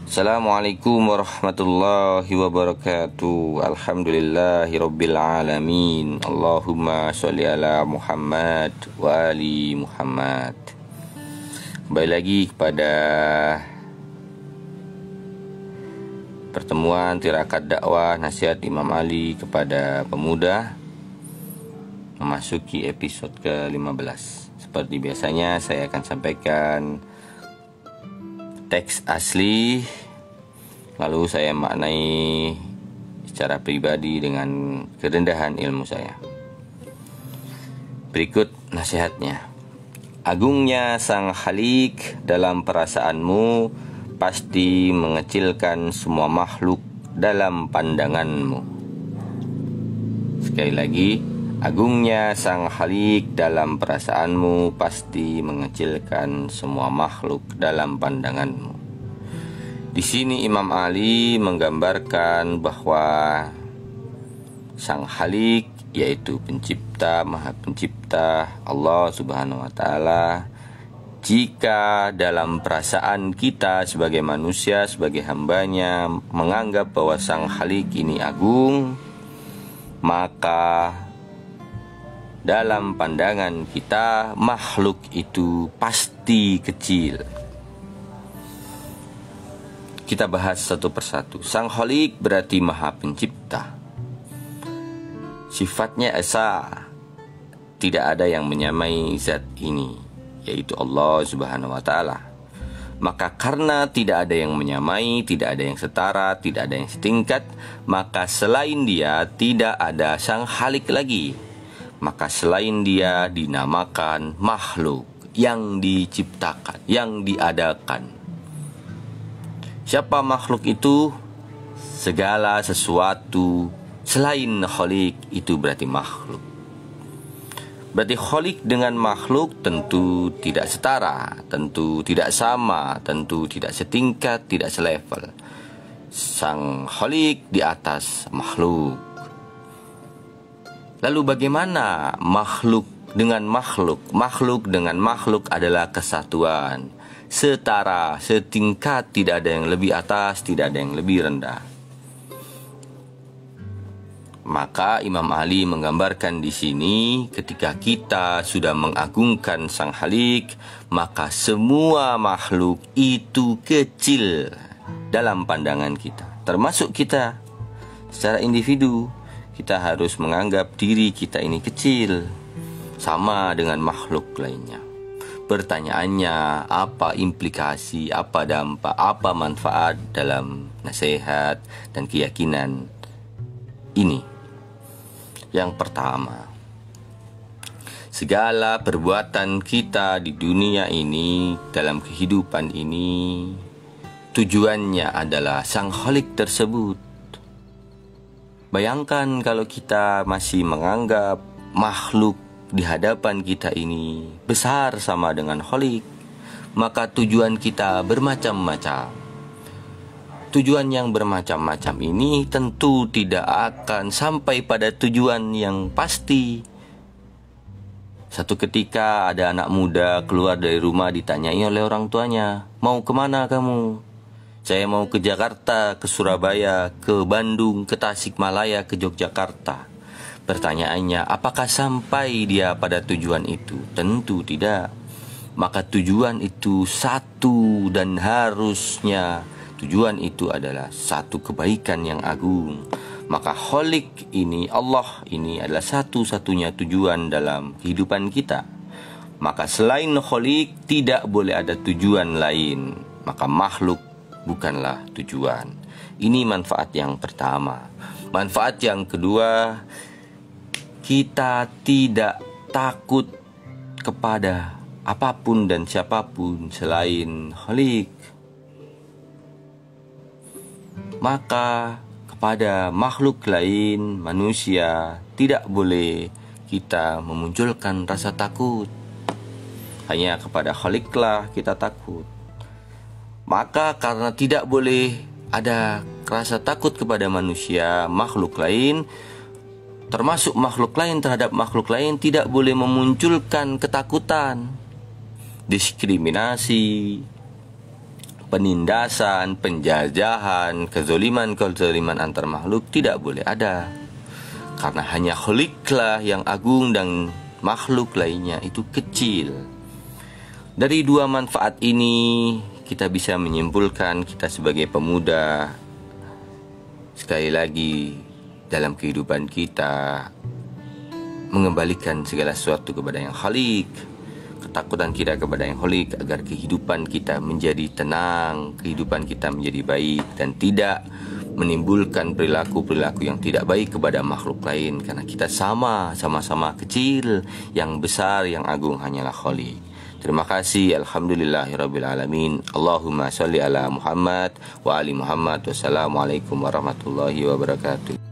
Assalamualaikum warahmatullahi wabarakatuh. Alhamdulillahirabbil alamin. Allahumma sholli ala Muhammad wa ali Muhammad. Kembali lagi kepada pertemuan tirakat dakwah nasihat Imam Ali kepada pemuda, memasuki episode ke-15. Seperti biasanya saya akan sampaikan teks asli, lalu saya maknai secara pribadi dengan kerendahan ilmu saya. Berikut nasihatnya. Agungnya Sang Khalik dalam perasaanmu pasti mengecilkan semua makhluk dalam pandanganmu. Sekali lagi, agungnya Sang Khalik dalam perasaanmu pasti mengecilkan semua makhluk dalam pandanganmu. Di sini Imam Ali menggambarkan bahwa Sang Khalik, yaitu pencipta, maha pencipta Allah Subhanahu wa Ta'ala, jika dalam perasaan kita sebagai manusia, sebagai hambanya, menganggap bahwa Sang Khalik ini agung, maka dalam pandangan kita makhluk itu pasti kecil. Kita bahas satu persatu. Sang Khalik berarti maha pencipta. Sifatnya esa, tidak ada yang menyamai zat ini, yaitu Allah Subhanahu wa Ta'ala. Maka karena tidak ada yang menyamai, tidak ada yang setara, tidak ada yang setingkat, maka selain Dia tidak ada Sang Khalik lagi. Maka selain Dia dinamakan makhluk yang diciptakan, yang diadakan. Siapa makhluk itu? Segala sesuatu selain Khalik itu berarti makhluk. Berarti Khalik dengan makhluk tentu tidak setara, tentu tidak sama, tentu tidak setingkat, tidak selevel. Sang Khalik di atas makhluk. Lalu bagaimana makhluk dengan makhluk? Makhluk dengan makhluk adalah kesatuan, setara, setingkat, tidak ada yang lebih atas, tidak ada yang lebih rendah. Maka Imam Ali menggambarkan di sini, ketika kita sudah mengagungkan Sang Khalik, maka semua makhluk itu kecil dalam pandangan kita, termasuk kita secara individu. Kita harus menganggap diri kita ini kecil, sama dengan makhluk lainnya. Pertanyaannya, apa implikasi, apa dampak, apa manfaat dalam nasihat dan keyakinan ini? Yang pertama, segala perbuatan kita di dunia ini, dalam kehidupan ini, tujuannya adalah Sang Khalik tersebut. Bayangkan kalau kita masih menganggap makhluk di hadapan kita ini besar sama dengan Khalik, maka tujuan kita bermacam-macam. Tujuan yang bermacam-macam ini tentu tidak akan sampai pada tujuan yang pasti. Satu ketika ada anak muda keluar dari rumah, ditanyai oleh orang tuanya, "Mau kemana kamu?" "Saya mau ke Jakarta, ke Surabaya, ke Bandung, ke Tasikmalaya, ke Yogyakarta." Pertanyaannya, apakah sampai dia pada tujuan itu? Tentu tidak. Maka tujuan itu satu, dan harusnya tujuan itu adalah satu kebaikan yang agung. Maka Khalik ini, Allah ini adalah satu-satunya tujuan dalam kehidupan kita. Maka selain Khalik tidak boleh ada tujuan lain. Maka makhluk bukanlah tujuan. Ini manfaat yang pertama. Manfaat yang kedua, kita tidak takut kepada apapun dan siapapun selain Khalik. Maka kepada makhluk lain, manusia, tidak boleh kita memunculkan rasa takut. Hanya kepada Khaliklah kita takut. Maka karena tidak boleh ada rasa takut kepada manusia, makhluk lain, termasuk makhluk lain terhadap makhluk lain, tidak boleh memunculkan ketakutan, diskriminasi, penindasan, penjajahan, kezoliman antar makhluk tidak boleh ada. Karena hanya Kholiklah yang agung dan makhluk lainnya itu kecil. Dari dua manfaat ini kita bisa menyimpulkan kita sebagai pemuda, sekali lagi dalam kehidupan kita mengembalikan segala sesuatu kepada yang Khalik, ketakutan kita kepada yang Khalik, agar kehidupan kita menjadi tenang, kehidupan kita menjadi baik, dan tidak menimbulkan perilaku-perilaku yang tidak baik kepada makhluk lain. Karena kita sama-sama kecil, yang besar, yang agung hanyalah Khalik. Terima kasih. Alhamdulillahirabbil alamin. Allahumma sholli ala Muhammad wa ali Muhammad. Wassalamualaikum warahmatullahi wabarakatuh.